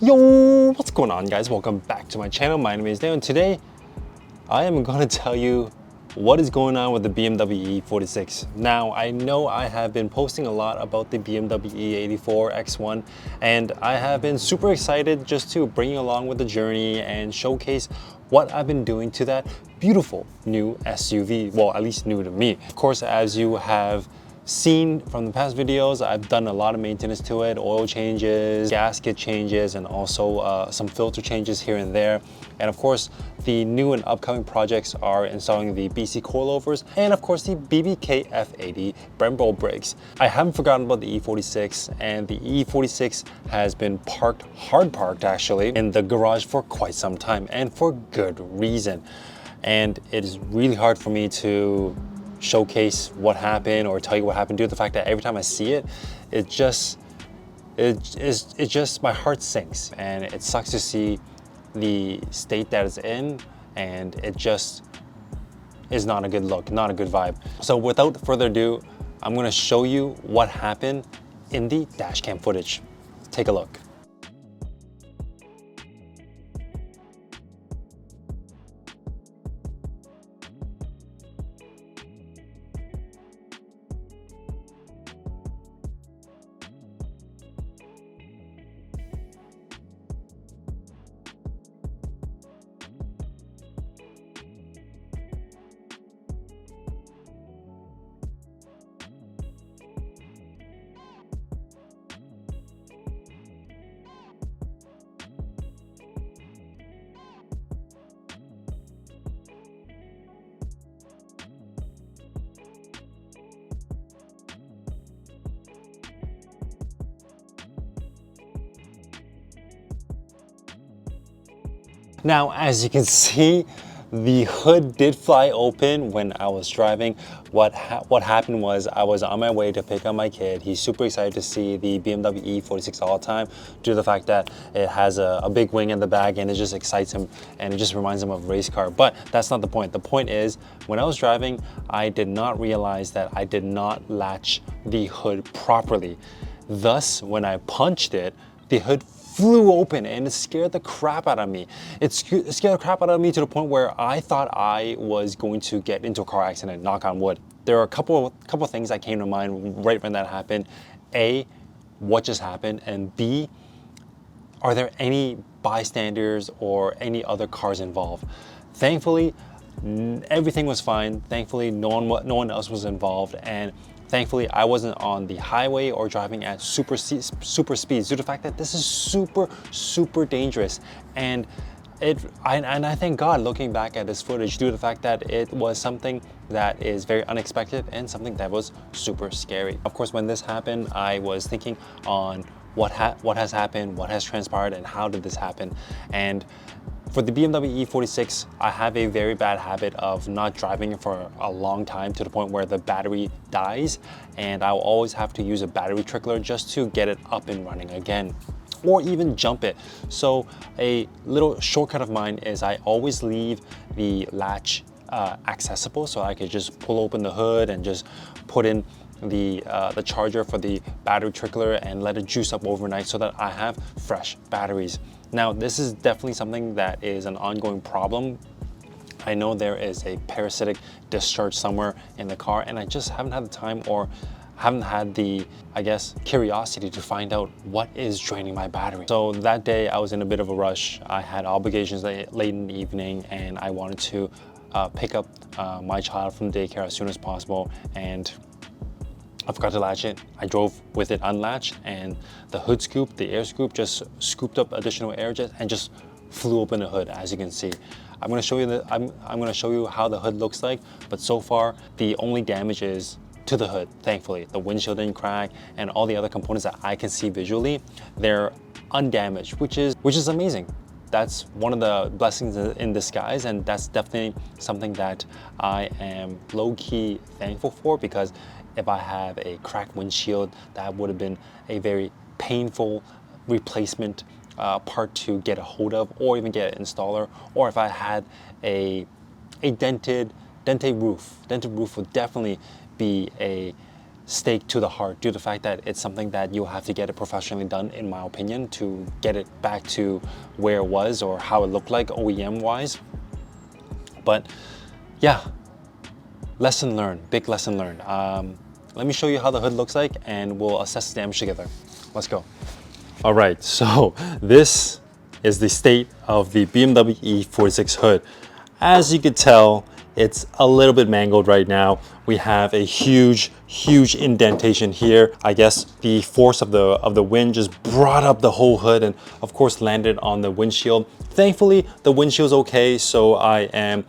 Yo, what's going on, guys? Welcome back to my channel. My name is Dale, and today I am going to tell you what is going on with the BMW E46. Now, I know I have been posting a lot about the BMW E84 X1, and I have been super excited just to bring you along with the journey and showcase what I've been doing to that beautiful new SUV. Well, at least new to me. Of course, as you have seen from the past videos, I've done a lot of maintenance to it, oil changes, gasket changes, and also some filter changes here and there. And of course, the new and upcoming projects are installing the BC coilovers and of course the BBK F80 Brembo brakes. I haven't forgotten about the E46, and the E46 has been hard parked actually, in the garage for quite some time, and for good reason. And it is really hard for me to showcase what happened or tell you what happened due to the fact that every time I see it, it just my heart sinks, and it sucks to see the state that it's in, and it just is not a good look, not a good vibe. So without further ado, I'm going to show you what happened in the dash cam footage. Take a look. Now, as you can see, the hood did fly open when I was driving. What happened was I was on my way to pick up my kid. He's super excited to see the BMW E46 all the time due to the fact that it has a big wing in the back, and it just excites him and it just reminds him of a race car. But that's not the point. The point is, when I was driving, I did not realize that I did not latch the hood properly. Thus, when I punched it, the hood flew open, and it scared the crap out of me. It scared the crap out of me to the point where I thought I was going to get into a car accident, knock on wood. There are a couple of things that came to mind right when that happened. A, what just happened? And B, are there any bystanders or any other cars involved? Thankfully, everything was fine. Thankfully, no one else was involved, and thankfully, I wasn't on the highway or driving at super speeds due to the fact that this is super dangerous. And I thank God, looking back at this footage, due to the fact that it was something that is very unexpected and something that was super scary. Of course, when this happened, I was thinking on what has happened, what has transpired, and how did this happen. And for the BMW E46, I have a very bad habit of not driving it for a long time to the point where the battery dies, and I'll always have to use a battery trickler just to get it up and running again, or even jump it. So a little shortcut of mine is I always leave the latch accessible, so I could just pull open the hood and just put in the charger for the battery trickler and let it juice up overnight so that I have fresh batteries. Now, this is definitely something that is an ongoing problem. I know there is a parasitic discharge somewhere in the car, and I just haven't had the time or haven't had the, I guess, curiosity to find out what is draining my battery. So that day I was in a bit of a rush. I had obligations late in the evening, and I wanted to pick up my child from daycare as soon as possible, and I forgot to latch it. I drove with it unlatched, and the hood scoop, the air scoop, just scooped up additional air jets and just flew open the hood, as you can see. I'm going to show you I'm going to show you how the hood looks like, but so far the only damage is to the hood. Thankfully, the windshield didn't crack, and all the other components that I can see visually, they're undamaged, which is amazing. That's one of the blessings in disguise, and that's definitely something that I am low-key thankful for, because if I have a cracked windshield, that would have been a very painful replacement part to get a hold of, or even get an installer. Or if I had a dented roof would definitely be a stake to the heart due to the fact that it's something that you'll have to get it professionally done, in my opinion, to get it back to where it was or how it looked like OEM wise. But yeah, lesson learned, big lesson learned. Let me show you how the hood looks like and we'll assess the damage together. Let's go. All right, so this is the state of the BMW E46 hood. As you could tell, it's a little bit mangled right now. We have a huge indentation here. I guess the force of the wind just brought up the whole hood and of course landed on the windshield. Thankfully, the windshield's okay, so I am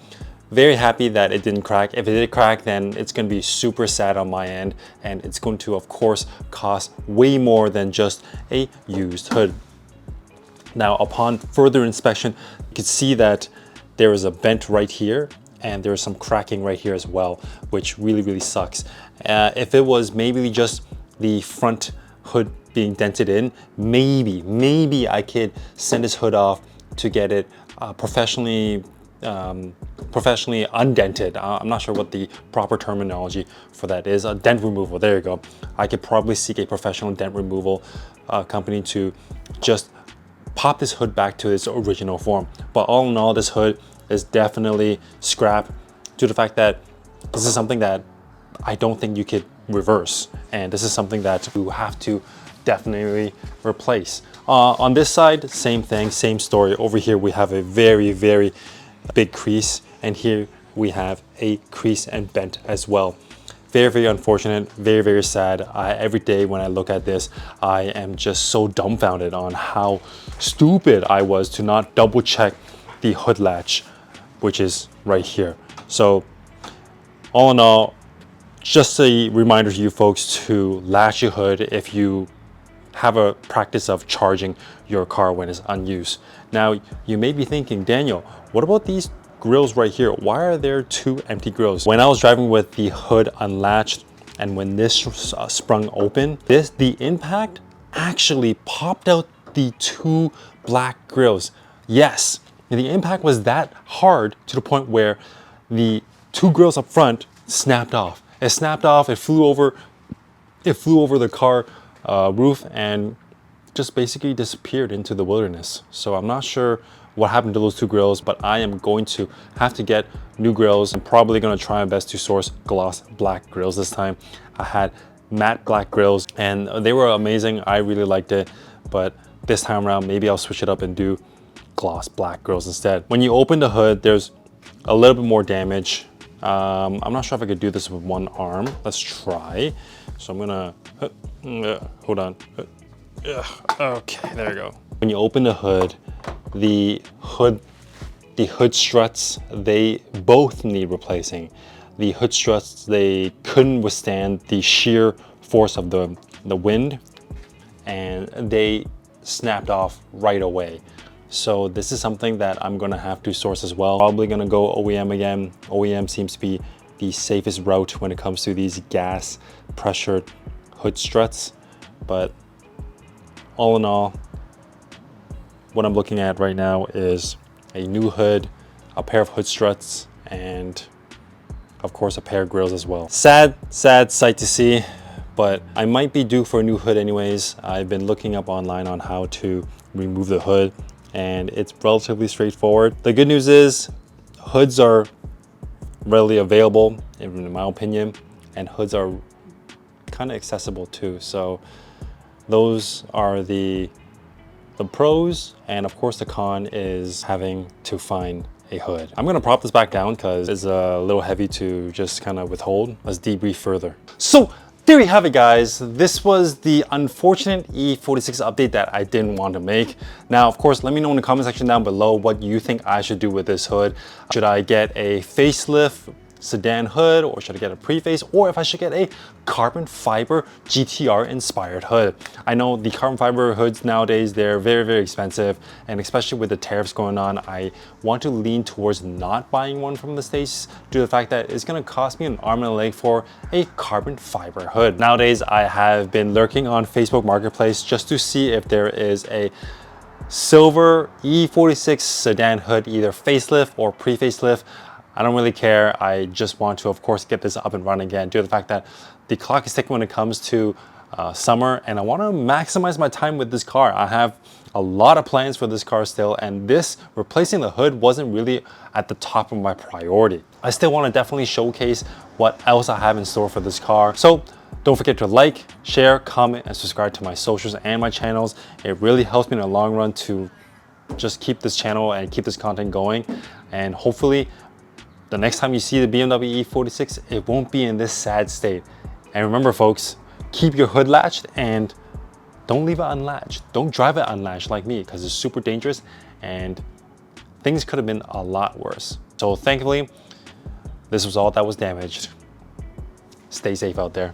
very happy that it didn't crack. If it did crack, then it's going to be super sad on my end, and it's going to, of course, cost way more than just a used hood. Now, upon further inspection, you can see that there is a vent right here, and there's some cracking right here as well, which really sucks. If it was maybe just the front hood being dented in, maybe I could send this hood off to get it professionally undented. I'm not sure what the proper terminology for that is. A dent removal, there you go. I could probably seek a professional dent removal company to just pop this hood back to its original form. But all in all, this hood is definitely scrap due to the fact that this is something that I don't think you could reverse, and this is something that you have to definitely replace. On this side, same thing, same story. Over here we have a very big crease, and here we have a crease and bent as well. Very unfortunate, very sad. Every day when I look at this, I am just so dumbfounded on how stupid I was to not double check the hood latch, which is right here. So all in all, just a reminder to you folks to latch your hood if you have a practice of charging your car when it's unused. Now, you may be thinking, Daniel, what about these grills right here? Why are there two empty grills? When I was driving with the hood unlatched and when this sprung open, the impact actually popped out the two black grills. Yes, the impact was that hard to the point where the two grills up front snapped off. It snapped off, it flew over the car roof and just basically disappeared into the wilderness. So I'm not sure what happened to those two grills, but I am going to have to get new grills. I'm probably going to try my best to source gloss black grills this time. I had matte black grills and they were amazing. I really liked it, but this time around maybe I'll switch it up and do gloss black grills instead. When you open the hood, there's a little bit more damage. I'm not sure if I could do this with one arm. Let's try. So I'm gonna hold on. Okay, there you go. When you open the hood, the hood struts, they both need replacing. The hood struts, they couldn't withstand the sheer force of the wind, and they snapped off right away. So this is something that I'm gonna have to source as well. Probably gonna go OEM again. OEM seems to be the safest route when it comes to these gas pressured hood struts. But all in all, what I'm looking at right now is a new hood, a pair of hood struts, and of course a pair of grills as well. Sad sight to see, but I might be due for a new hood anyways. I've been looking up online on how to remove the hood, and it's relatively straightforward. The good news is hoods are readily available, in my opinion, and hoods are kind of accessible too. So those are the pros, and of course the con is having to find a hood. I'm gonna prop this back down because it's a little heavy to just kind of withhold. Let's debrief further. So there you have it, guys. This was the unfortunate E46 update that I didn't want to make. Now, of course, let me know in the comment section down below what you think I should do with this hood. Should I get a facelift sedan hood, or should I get a preface, or if I should get a carbon fiber GTR inspired hood? I know the carbon fiber hoods nowadays, they're very expensive, and especially with the tariffs going on, I want to lean towards not buying one from the States due to the fact that it's going to cost me an arm and a leg for a carbon fiber hood. Nowadays, I have been lurking on Facebook Marketplace just to see if there is a silver E46 sedan hood, either facelift or pre-facelift. I don't really care. I just want to, of course, get this up and running again due to the fact that the clock is ticking when it comes to summer, and I want to maximize my time with this car. I have a lot of plans for this car still, and this replacing the hood wasn't really at the top of my priority. I still want to definitely showcase what else I have in store for this car. So don't forget to like, share, comment, and subscribe to my socials and my channels. It really helps me in the long run to just keep this channel and keep this content going. And hopefully the next time you see the BMW E46, it won't be in this sad state. And remember folks, keep your hood latched and don't leave it unlatched. Don't drive it unlatched like me, because it's super dangerous and things could have been a lot worse. So thankfully, this was all that was damaged. Stay safe out there.